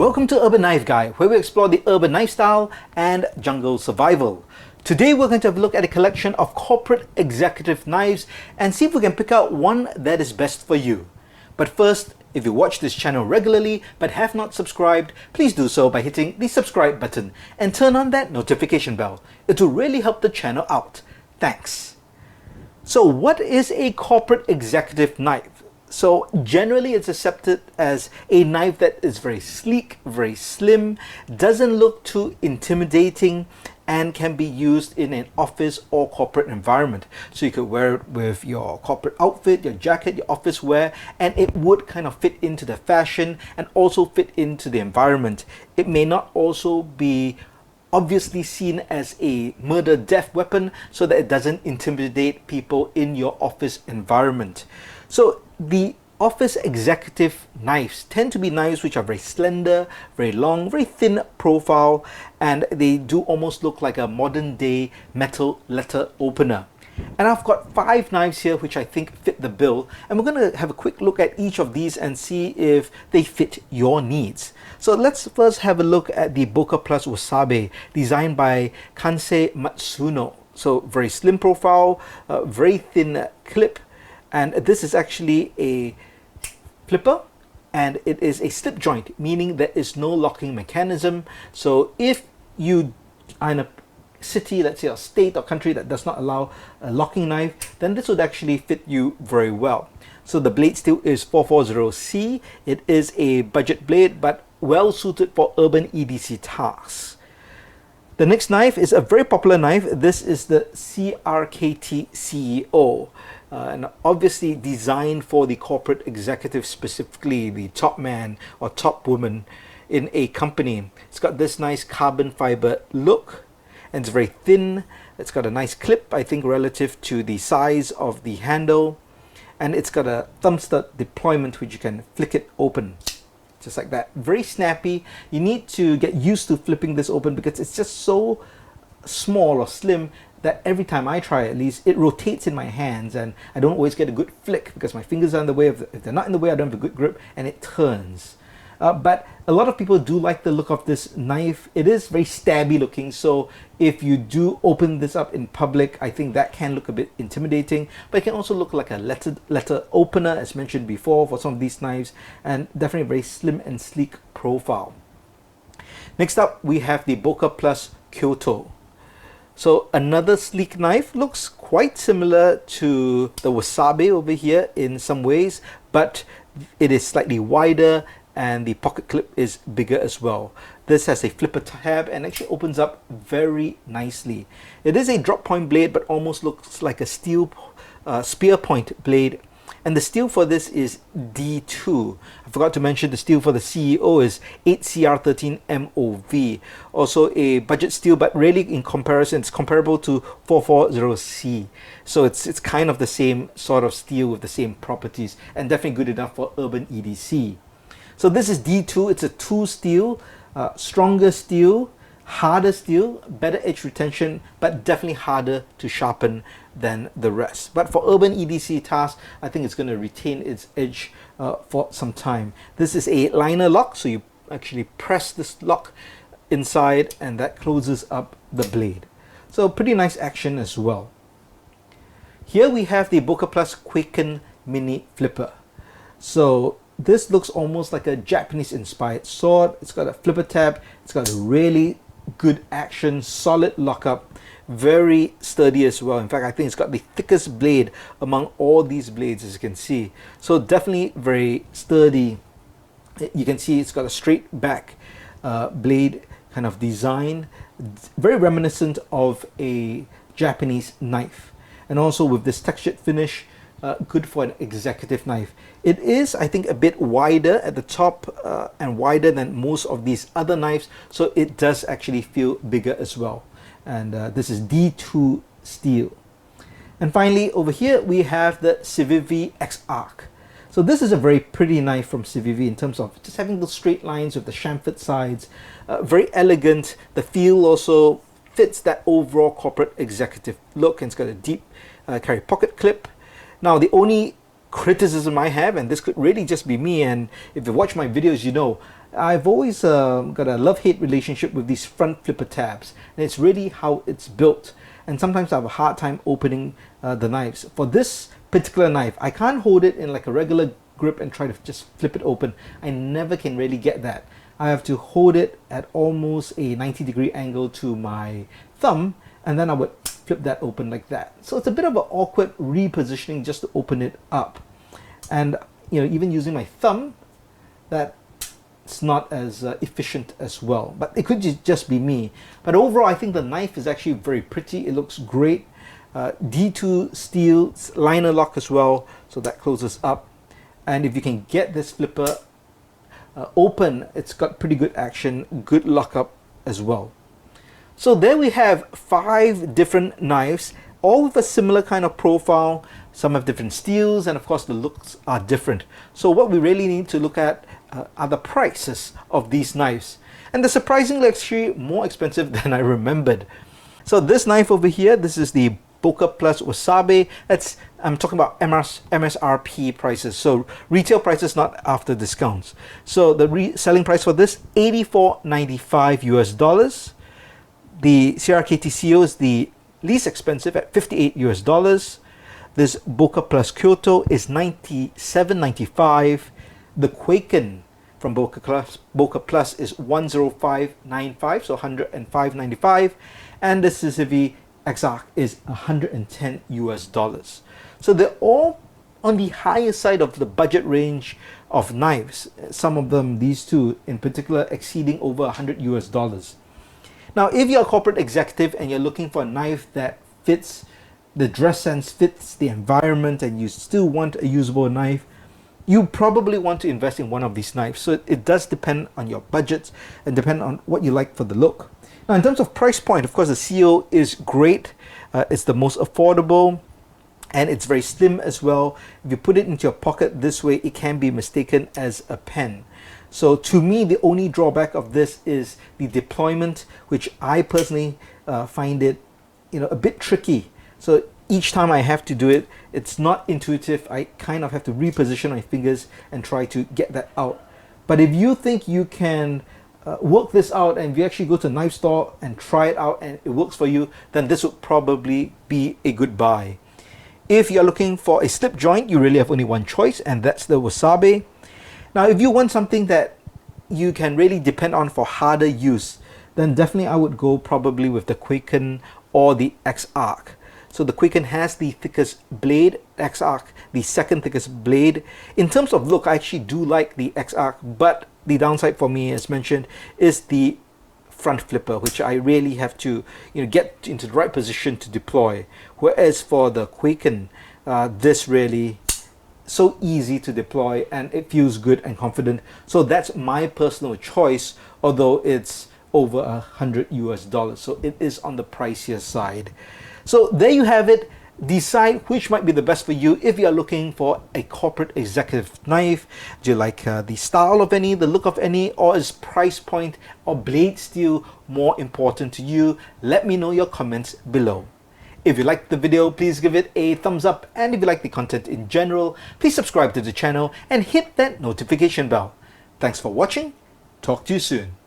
Welcome to Urban Knife Guy, where we explore the urban lifestyle and jungle survival. Today we're going to have a look at a collection of corporate executive knives and see if we can pick out one that is best for you. But first, if you watch this channel regularly but have not subscribed, please do so by hitting the subscribe button and turn on that notification bell. It will really help the channel out. Thanks. So what is a corporate executive knife? So generally it's accepted as a knife that is very sleek, very slim, doesn't look too intimidating, and can be used in an office or corporate environment. So you could wear it with your corporate outfit, your jacket, your office wear, and it would kind of fit into the fashion and also fit into the environment. It may not also be obviously seen as a murder-death weapon so that it doesn't intimidate people in your office environment. So the office executive knives tend to be knives which are very slender, very long, very thin profile, and they do almost look like a modern day metal letter opener. And I've got 5 knives here which I think fit the bill, and we're going to have a quick look at each of these and see if they fit your needs. So let's first have a look at the Boker Plus Wasabi, designed by Kansei Matsuno. So very slim profile, very thin clip, and this is actually a flipper, and it is a slip joint, meaning there is no locking mechanism. So if you are in a city, let's say a state or country that does not allow a locking knife, then this would actually fit you very well. So the blade steel is 440C. It is a budget blade but well suited for urban EDC tasks. The next knife is a very popular knife. This is the CRKT CEO. And obviously designed for the corporate executive, specifically the top man or top woman in a company. It's got this nice carbon fiber look, and it's very thin. It's got a nice clip, I think, relative to the size of the handle, and it's got a thumb stud deployment which you can flick it open just like that. Very snappy. You need to get used to flipping this open because it's just so small or slim that every time I try, at least, it rotates in my hands and I don't always get a good flick because my fingers are in the way. If they're not in the way, I don't have a good grip, and it turns. But a lot of people do like the look of this knife. It is very stabby looking, so if you do open this up in public, I think that can look a bit intimidating, but it can also look like a letter opener, as mentioned before, for some of these knives, and definitely a very slim and sleek profile. Next up, we have the Boker Plus Kyoto. So another sleek knife, looks quite similar to the Wasabi over here in some ways, but it is slightly wider and the pocket clip is bigger as well. This has a flipper tab and actually opens up very nicely. It is a drop point blade but almost looks like a steel spear point blade. And the steel for this is D2. I forgot to mention the steel for the CEO is 8CR13 MOV. Also a budget steel, but really in comparison, it's comparable to 440C. So it's kind of the same sort of steel with the same properties, and definitely good enough for urban EDC. So this is D2. It's a 2 steel, stronger steel, harder steel, better edge retention, but definitely harder to sharpen than the rest. But for urban EDC tasks, I think it's going to retain its edge for some time. This is a liner lock, so you actually press this lock inside and that closes up the blade. So pretty nice action as well. Here we have the Boker Plus Quicken Mini Flipper. So this looks almost like a Japanese inspired sword. It's got a flipper tab, it's got a really good action, solid lockup, very sturdy as well. In fact, I think it's got the thickest blade among all these blades, as you can see. So definitely very sturdy. You can see it's got a straight back blade kind of design, very reminiscent of a Japanese knife, and also with this textured finish, good for an executive knife. It is, I think, a bit wider at the top and wider than most of these other knives, so it does actually feel bigger as well. And this is D2 steel. And finally, over here we have the Civivi X-Arc. So this is a very pretty knife from Civivi in terms of just having those straight lines with the chamfered sides. Very elegant. The feel also fits that overall corporate executive look, and it's got a deep carry pocket clip. Now the only criticism I have, and this could really just be me, and if you watch my videos you know, I've always got a love-hate relationship with these front flipper tabs, and it's really how it's built. And sometimes I have a hard time opening the knives. For this particular knife, I can't hold it in like a regular grip and try to just flip it open. I never can really get that. I have to hold it at almost a 90-degree angle to my thumb, and then I would flip that open like that. So it's a bit of an awkward repositioning just to open it up. And even using my thumb, that's not as efficient as well. But it could just be me. But overall, I think the knife is actually very pretty. It looks great. D2 steel liner lock as well, so that closes up. And if you can get this flipper open, it's got pretty good action, good lockup as well. So there we have 5 different knives, all with a similar kind of profile. Some have different steels, and of course the looks are different. So what we really need to look at are the prices of these knives. And they're surprisingly actually more expensive than I remembered. So this knife over here, this is the Boker Plus Wasabi. I'm talking about MSRP prices, so retail prices, not after discounts. So the selling price for this, $84.95 US. The CRKTCO is the least expensive at $58 US. This Boker Plus Kyoto is $97.95. The Quaken from Boker Plus is $105.95, so $105.95. And the Sizivi Exarch is $110 US. So they're all on the higher side of the budget range of knives. Some of them, these two in particular, exceeding over $100 US. Now, if you're a corporate executive and you're looking for a knife that fits the dress sense, fits the environment, and you still want a usable knife, you probably want to invest in one of these knives. So it does depend on your budgets and depend on what you like for the look. Now, in terms of price point, of course, the CO is great. It's the most affordable, and it's very slim as well. If you put it into your pocket this way, it can be mistaken as a pen. So to me, the only drawback of this is the deployment, which I personally find it a bit tricky. So each time I have to do it, it's not intuitive. I kind of have to reposition my fingers and try to get that out. But if you think you can work this out, and if you actually go to a knife store and try it out and it works for you, then this would probably be a good buy. If you're looking for a slip joint, you really have only one choice, and that's the Wasabi. Now, if you want something that you can really depend on for harder use, then definitely I would go probably with the Quaken or the Exarch. So the Quaken has the thickest blade, Exarch the second thickest blade. In terms of look, I actually do like the Exarch, but the downside for me, as mentioned, is the front flipper, which I really have to get into the right position to deploy. Whereas for the Quaken, this really so easy to deploy and it feels good and confident. So that's my personal choice, although it's over $100 US. So it is on the pricier side. So there you have it. Decide which might be the best for you if you are looking for a corporate executive knife. Do you like the style of any, the look of any, or is price point or blade steel more important to you? Let me know your comments below. If you liked the video, please give it a thumbs up, and if you like the content in general, please subscribe to the channel and hit that notification bell. Thanks for watching. Talk to you soon.